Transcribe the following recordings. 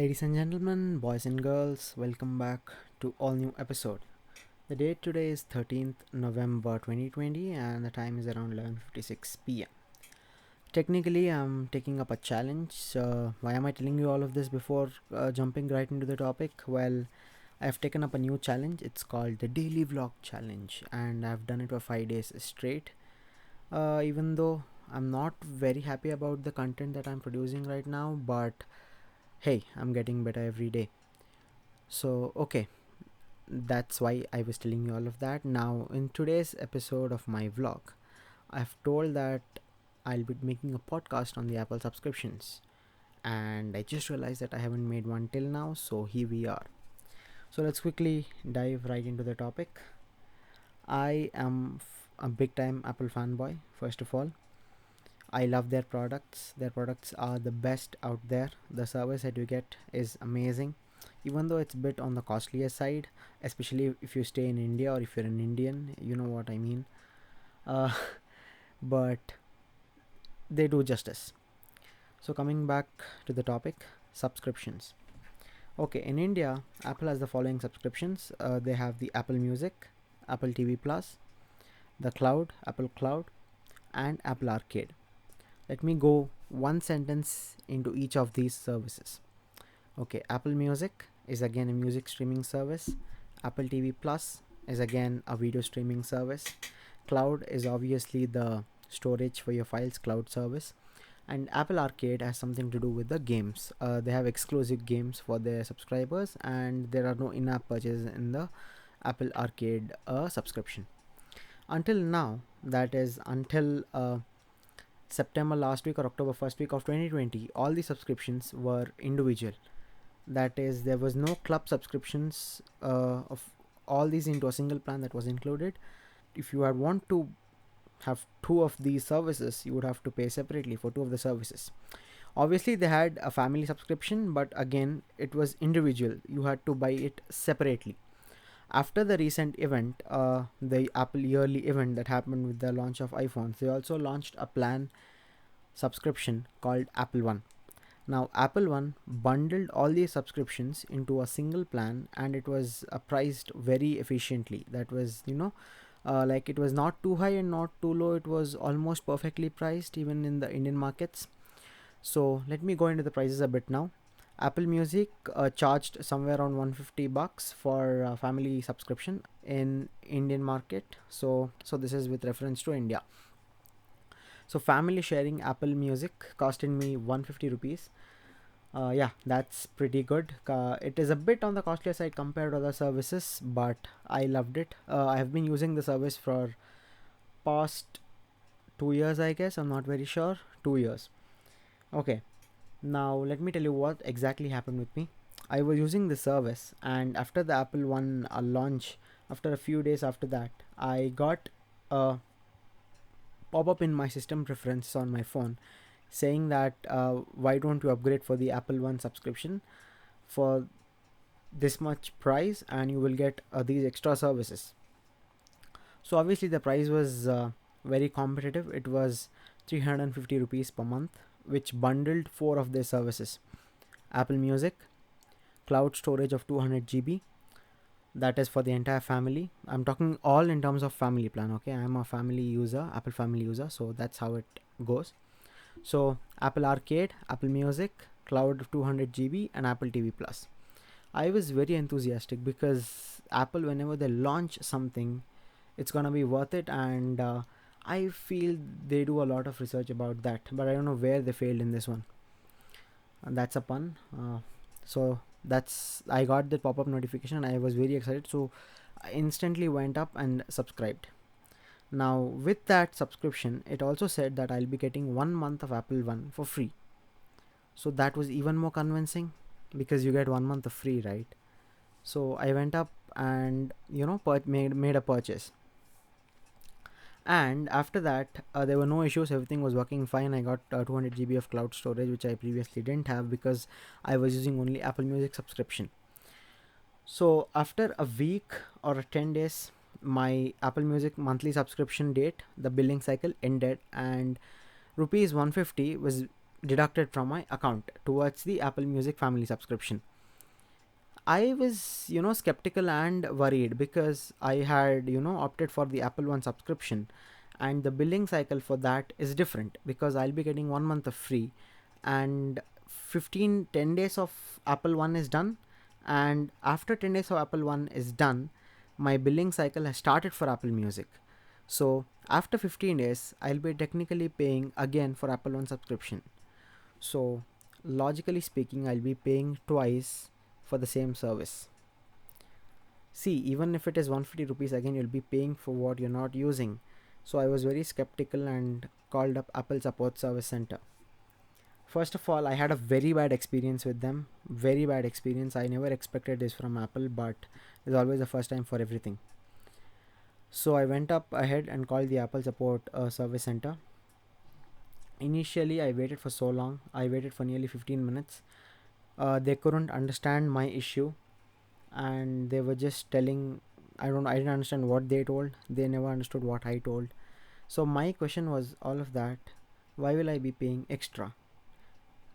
Ladies and gentlemen, boys and girls, welcome back to all new episode. The date today is 13th November 2020 and the time is around 11:56 p.m. Technically, I'm taking up a challenge. Why am I telling you all of this before jumping right into the topic? Well, I've taken up a new challenge. It's called the Daily Vlog Challenge and I've done it for 5 days straight. Even though I'm not very happy about the content that I'm producing right now, but hey, I'm getting better every day. So, okay, that's why I was telling you all of that. Now, in today's episode of my vlog, I've told that I'll be making a podcast on the Apple subscriptions, and I just realized that I haven't made one till now, so here we are. So, let's quickly dive right into the topic. I am a big time Apple fanboy, first of all. I love their products are the best out there. The service that you get is amazing, even though it's a bit on the costlier side, especially if you stay in India or if you're an Indian, you know what I mean. uh, but they do justice. So coming back to the topic, subscriptions. Okay, in India, Apple has the following subscriptions. They have the Apple Music, Apple TV Plus, the Cloud, Apple Cloud, and Apple Arcade. Let me go one sentence into each of these services. Okay, Apple Music is again a music streaming service. Apple TV Plus is again a video streaming service. Cloud is obviously the storage for your files cloud service. And Apple Arcade has something to do with the games. They have exclusive games for their subscribers, and there are no in app purchases in the Apple Arcade subscription. Until now, that is until September last week or October first week of 2020, all the subscriptions were individual. That is, there was no club subscriptions of all these into a single plan that was included. If you had want to have two of these services, you would have to pay separately for two of the services. Obviously, they had a family subscription, but again, it was individual. You had to buy it separately. After the recent event, the Apple yearly event that happened with the launch of iPhones, they also launched a plan subscription called Apple One. Now, Apple One bundled all these subscriptions into a single plan, and it was priced very efficiently. That was, like it was not too high and not too low. It was almost perfectly priced, even in the Indian markets. So, let me go into the prices a bit now. Apple Music charged somewhere around 150 bucks for family subscription in Indian market. So this is with reference to India. So family sharing Apple Music costed me 150 rupees. Yeah, that's pretty good. It is a bit on the costlier side compared to other services, but I loved it. I have been using the service for past 2 years, I guess. I'm not very sure. 2 years. Okay. Now let me tell you what exactly happened with me. I was using the service, and after the Apple One launch, after a few days after that, I got a pop up in my system preferences on my phone saying that why don't you upgrade for the Apple One subscription for this much price and you will get these extra services. So obviously the price was very competitive. It was 350 rupees per month, which bundled four of their services: Apple Music, cloud storage of 200 GB, that is for the entire family. I'm talking all in terms of family plan. Okay, I'm a family user, Apple family user, so that's how it goes. So Apple Arcade, Apple Music, cloud of 200 GB, and Apple TV Plus. I was very enthusiastic because Apple, whenever they launch something, it's gonna be worth it, and I feel they do a lot of research about that, but I don't know where they failed in this one. And that's a pun. So that's I got the pop-up notification and I was very excited. So I instantly went up and subscribed. Now with that subscription, it also said that I'll be getting 1 month of Apple One for free. So that was even more convincing because you get 1 month of free, right? So I went up and made a purchase. And after that, there were no issues. Everything was working fine. I got 200 GB of cloud storage, which I previously didn't have because I was using only Apple Music subscription. So after a week or 10 days, my Apple Music monthly subscription date, the billing cycle ended, and rupees 150 was deducted from my account towards the Apple Music family subscription. I was, skeptical and worried because I had, opted for the Apple One subscription, and the billing cycle for that is different because I'll be getting 1 month of free, and 10 days of Apple One is done, and after 10 days of Apple One is done, my billing cycle has started for Apple Music. So after 15 days, I'll be technically paying again for Apple One subscription. So logically speaking, I'll be paying twice for the same service. See, even if it is 150 rupees, again you'll be paying for what you're not using. So I was very skeptical and called up Apple Support Service Center. First of all, I had a very bad experience with them. Very bad experience. I never expected this from Apple, but it's always the first time for everything. So I went up ahead and called the Apple Support Service Center. Initially, I waited for so long. I waited for nearly 15 minutes. They couldn't understand my issue, and they were just telling. I didn't understand what they told. They never understood what I told. So my question was all of that. Why will I be paying extra?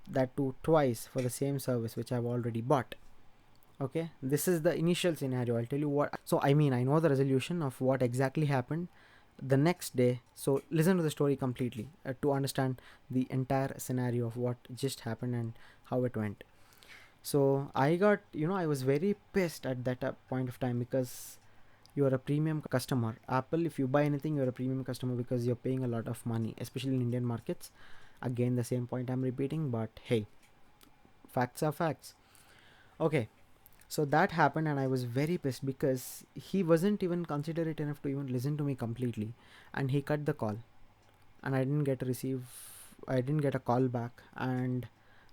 That too twice for the same service which I've already bought. Okay, this is the initial scenario. I'll tell you what. So I mean, I know the resolution of what exactly happened the next day. So listen to the story completely to understand the entire scenario of what just happened and how it went. So I got, I was very pissed at that point of time because you are a premium customer. Apple, if you buy anything, you're a premium customer because you're paying a lot of money, especially in Indian markets. Again, the same point I'm repeating, but hey, facts are facts. Okay, so that happened, and I was very pissed because he wasn't even considerate enough to even listen to me completely, and he cut the call, and I didn't get a call back, and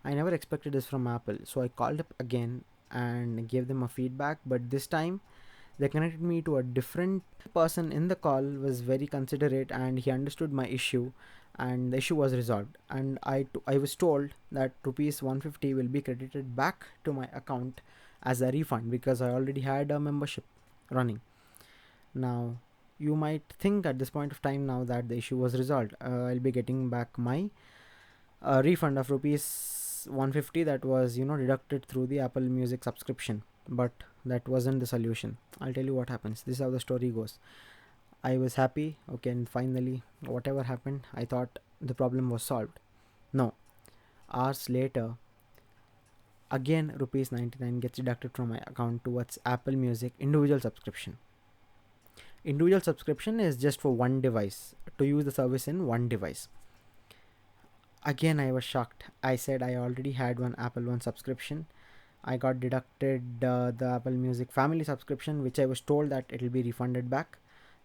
I never expected this from Apple. So I called up again and gave them a feedback, but this time they connected me to a different person. In the call was very considerate, and he understood my issue, and the issue was resolved, and I was told that rupees 150 will be credited back to my account as a refund because I already had a membership running. Now you might think at this point of time now that the issue was resolved, I'll be getting back my refund of rupees 150 that was deducted through the Apple Music subscription, but that wasn't the solution. I'll tell you what happens. This is how the story goes. I was happy, okay, and finally whatever happened, I thought the problem was solved. No, hours later, again rupees 99 gets deducted from my account towards Apple Music individual subscription. Individual subscription is just for one device, to use the service in one device. Again, I was shocked. I said I already had one Apple One subscription. I got deducted the Apple Music family subscription, which I was told that it will be refunded back.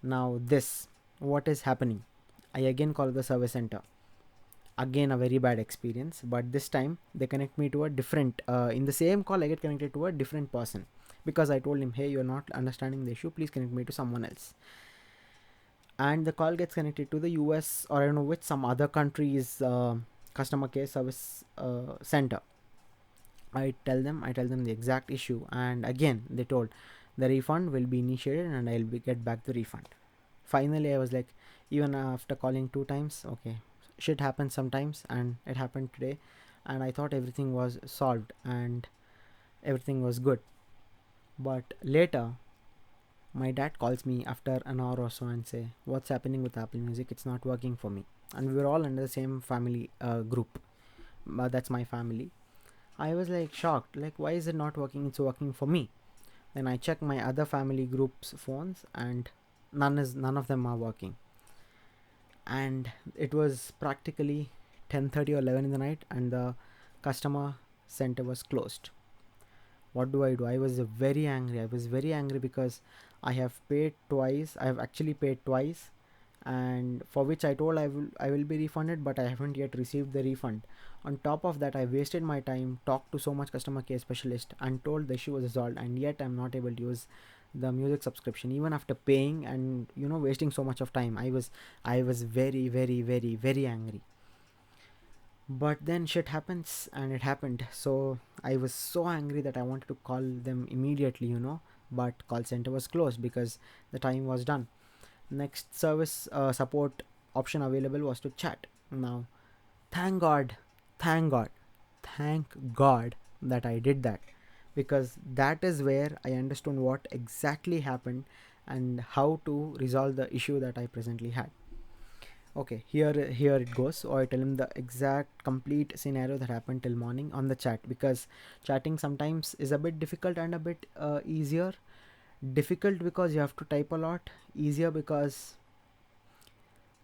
Now, this, what is happening? I again call the service center. Again, a very bad experience, but this time they connect me to a different, in the same call, I get connected to a different person because I told him, hey, you're not understanding the issue, please connect me to someone else. And the call gets connected to the US, or I don't know which, some other country's customer care service center. I tell them the exact issue, and again they told the refund will be initiated and I'll get back the refund. Finally, I was like, even after calling 2 times, okay, shit happens sometimes, and it happened today, and I thought everything was solved and everything was good. But later, my dad calls me after an hour or so and say, what's happening with Apple Music? It's not working for me. And we were all under the same family group. That's my family. I was like shocked, like, why is it not working? It's working for me. Then I check my other family groups phones, and none of them are working. And it was practically 10:30 or 11 in the night, and the customer center was closed. What do? I was very angry. I was very angry because I have paid twice. I have actually paid twice, and for which I told I will be refunded, but I haven't yet received the refund. On top of that, I wasted my time, talked to so much customer care specialist, and told the issue was resolved, and yet I'm not able to use the music subscription even after paying and wasting so much of time. I was very, very, very, very angry. But then shit happens, and it happened. So I was so angry that I wanted to call them immediately, but call center was closed because the time was done. Next service support option available was to chat. Now, thank God, thank God, thank God that I did that, because that is where I understood what exactly happened and how to resolve the issue that I presently had. Okay, here it goes. So I tell him the exact complete scenario that happened till morning on the chat, because chatting sometimes is a bit difficult and a bit easier. Difficult because you have to type a lot, easier because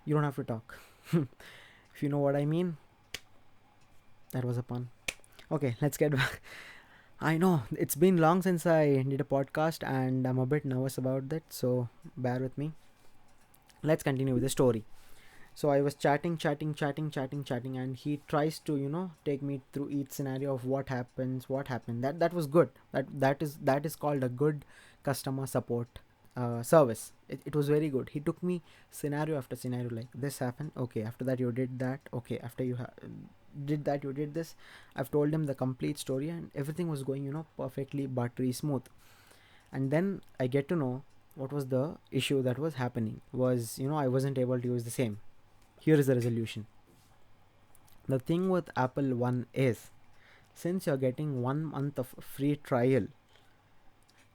you don't have to talk. If you know what I mean. That was a pun. Okay, let's get back. I know it's been long since I did a podcast and I'm a bit nervous about that, so bear with me. Let's continue with the story. So I was chatting, and he tries to, take me through each scenario of what happened. That was good. That is called a good customer support service. It was very good. He took me scenario after scenario, like this happened. Okay, after that you did that. Okay, after you did that, you did this. I've told him the complete story, and everything was going, perfectly buttery smooth. And then I get to know what was the issue that was happening. Was, I wasn't able to use the same. Here is the resolution. The thing with Apple One is, since you're getting 1 month of free trial,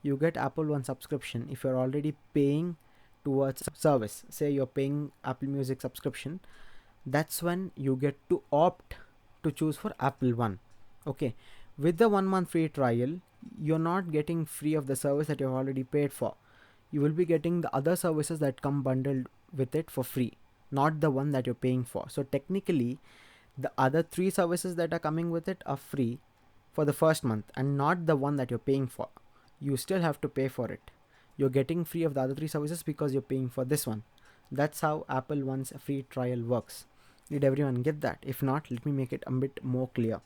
you get Apple One subscription if you're already paying towards service. Say you're paying Apple Music subscription, that's when you get to opt to choose for Apple One. Okay, with the 1 month free trial, you're not getting free of the service that you've already paid for. You will be getting the other services that come bundled with it for free, not the one that you're paying for. So technically, the other three services that are coming with it are free for the first month and not the one that you're paying for. You still have to pay for it. You're getting free of the other three services because you're paying for this one. That's how Apple One's free trial works. Did everyone get that? If not, let me make it a bit more clear.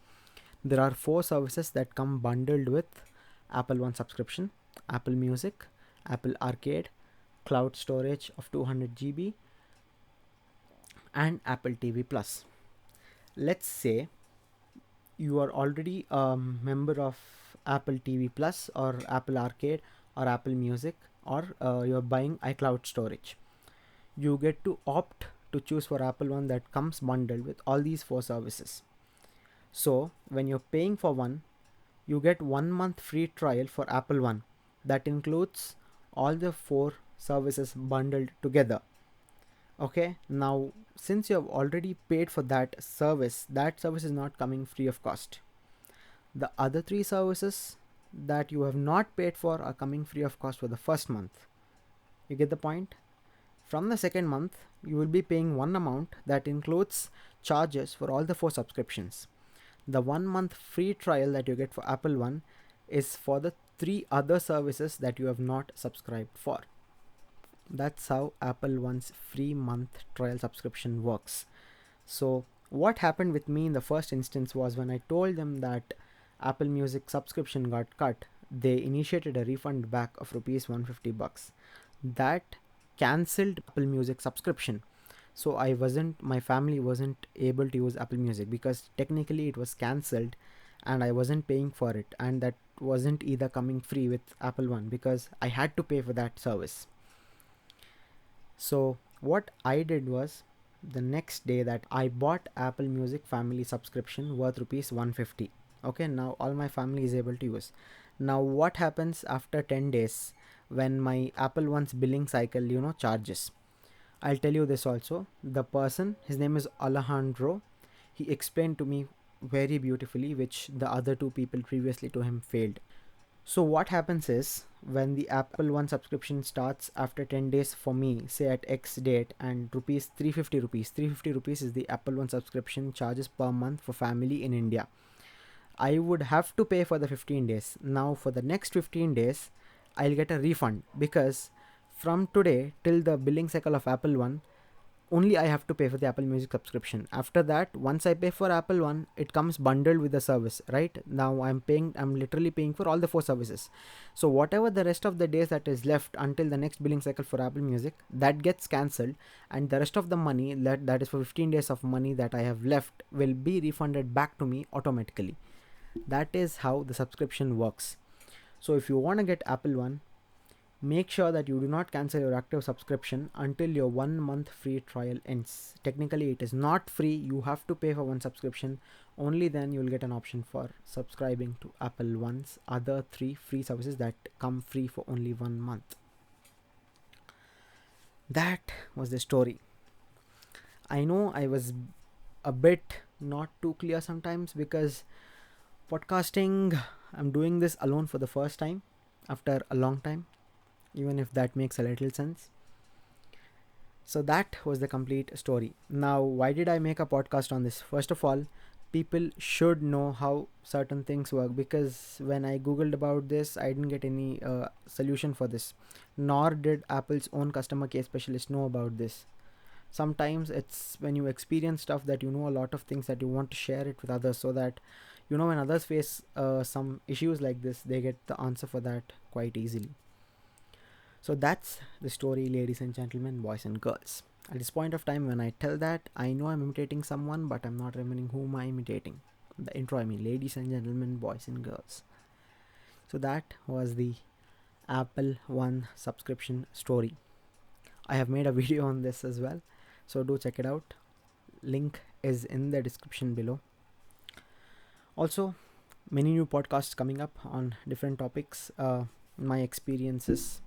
There are four services that come bundled with Apple One subscription: Apple Music, Apple Arcade, cloud storage of 200 GB, and Apple TV Plus. Let's say you are already a member of Apple TV Plus or Apple Arcade or Apple Music, or you're buying iCloud storage. You get to opt to choose for Apple One that comes bundled with all these four services. So when you're paying for one, you get 1 month free trial for Apple One that includes all the four services bundled together. Okay, now since you have already paid for that service is not coming free of cost. The other three services that you have not paid for are coming free of cost for the first month. You get the point? From the second month, you will be paying one amount that includes charges for all the four subscriptions. The 1 month free trial that you get for Apple One is for the three other services that you have not subscribed for. That's how Apple One's free month trial subscription works. So, what happened with me in the first instance was, when I told them that Apple Music subscription got cut, they initiated a refund back of rupees 150 bucks. That cancelled Apple Music subscription. So my family wasn't able to use Apple Music because technically it was cancelled and I wasn't paying for it, and that wasn't either coming free with Apple One because I had to pay for that service. So what I did was, the next day that I bought Apple Music family subscription worth rupees 150. Okay, now all my family is able to use. Now what happens after 10 days when my Apple One's billing cycle, charges? I'll tell you this also. The person, his name is Alejandro, he explained to me very beautifully, which the other two people previously to him failed. So what happens is, when the Apple One subscription starts after 10 days for me, say at X date, and rupees 350 rupees is the Apple One subscription charges per month for family in India. I would have to pay for the 15 days. Now for the next 15 days, I'll get a refund, because from today till the billing cycle of Apple One, only I have to pay for the Apple Music subscription. After that, once I pay for Apple One, it comes bundled with the service, right? Now I'm literally paying for all the four services. So whatever the rest of the days that is left until the next billing cycle for Apple Music, that gets cancelled, and the rest of the money that is for 15 days of money that I have left will be refunded back to me automatically. That is how the subscription works. So if you want to get Apple One, make sure that you do not cancel your active subscription until your 1 month free trial ends. Technically, it is not free. You have to pay for one subscription only then you'll get an option for subscribing to Apple One's other 3 free services that come free for only 1 month. That was the story. I know I was a bit not too clear sometimes because podcasting, I'm doing this alone for the first time after a long time, even if that makes a little sense. So that was the complete story. Now, why did I make a podcast on this? First of all, people should know how certain things work, because when I googled about this, I didn't get any solution for this, nor did Apple's own customer care specialist know about this. Sometimes it's when you experience stuff that you know a lot of things that you want to share it with others, so that when others face some issues like this, they get the answer for that quite easily. So that's the story, ladies and gentlemen, boys and girls. At this point of time, when I tell that, I know I'm imitating someone, but I'm not remembering whom I'm imitating. The intro, I mean, ladies and gentlemen, boys and girls. So that was the Apple One subscription story. I have made a video on this as well, so do check it out. Link is in the description below. Also, many new podcasts coming up on different topics, my experiences,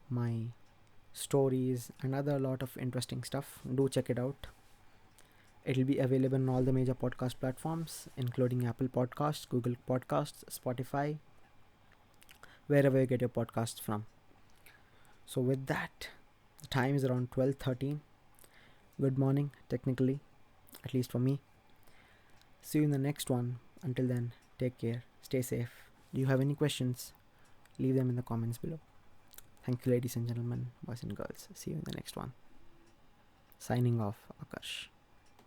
my stories, and other lot of interesting stuff. Do check it out. It'll be available on all the major podcast platforms, including Apple Podcasts, Google Podcasts, Spotify, wherever you get your podcasts from. So with that, the time is around 12:13. Good morning, technically, at least for me. See you in the next one. Until then, take care, stay safe. Do you have any questions? Leave them in the comments below. Thank you, ladies and gentlemen, boys and girls. See you in the next one. Signing off, Akash.